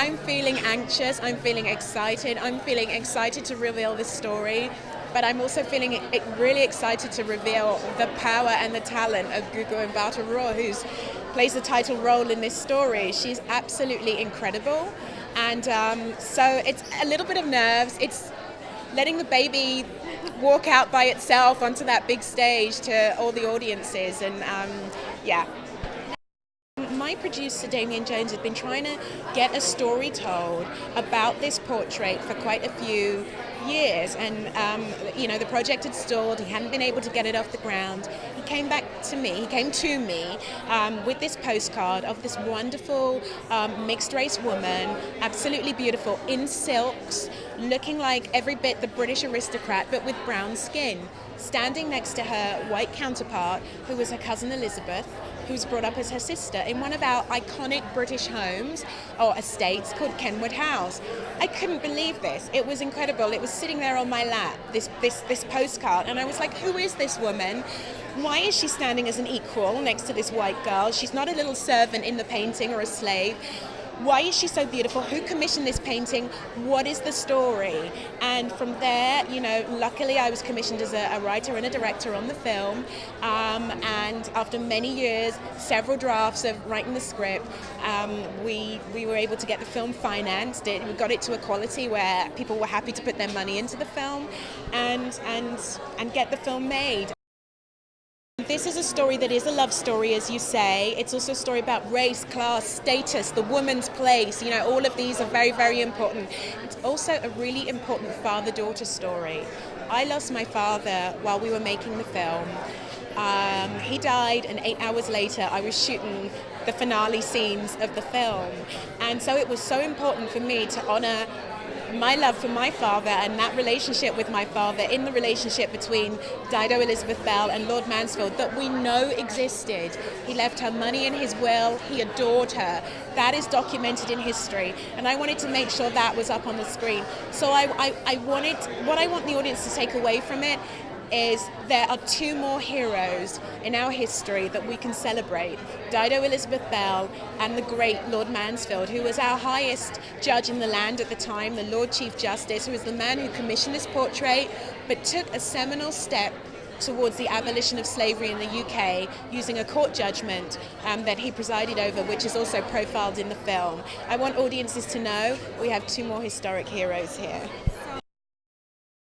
I'm feeling anxious, I'm feeling excited, I'm feeling excited to reveal this story, but I'm also feeling really excited to reveal the power and the talent of Gugu Mbatha-Raw, who plays the title role in this story. She's absolutely incredible, and so it's a little bit of nerves. It's letting the baby walk out by itself onto that big stage to all the audiences, and yeah. My producer, Damien Jones, had been trying to get a story told about this portrait for quite a few years, and the project had stalled. He hadn't been able to get it off the ground. He came to me with this postcard of this wonderful mixed race woman, absolutely beautiful, in silks, looking like every bit the British aristocrat, but with brown skin, standing next to her white counterpart, who was her cousin Elizabeth, who was brought up as her sister in one of our iconic British homes or estates called Kenwood House. I couldn't believe this. It was incredible. It was sitting there on my lap, this postcard, and I was like, who is this woman? Why is she standing as an equal next to this white girl? She's not a little servant in the painting or a slave. Why is she so beautiful? Who commissioned this painting? What is the story? And from there, luckily I was commissioned as a writer and a director on the film. And after many years, several drafts of writing the script, we were able to get the film financed. We got it to a quality where people were happy to put their money into the film and get the film made. This is a story that is a love story, as you say. It's also a story about race, class, status, the woman's place. All of these are very, very important. It's also a really important father-daughter story. I lost my father while we were making the film. He died, and 8 hours later I was shooting the finale scenes of the film. And so it was so important for me to honor my love for my father and that relationship with my father in the relationship between Dido Elizabeth Belle and Lord Mansfield that we know existed. He left her money in his will, he adored her. That is documented in history, and I wanted to make sure that was up on the screen. So what I want the audience to take away from it is there are two more heroes in our history that we can celebrate. Dido Elizabeth Belle and the great Lord Mansfield, who was our highest judge in the land at the time, the Lord Chief Justice, who was the man who commissioned this portrait, but took a seminal step towards the abolition of slavery in the UK using a court judgment that he presided over, which is also profiled in the film. I want audiences to know we have two more historic heroes here.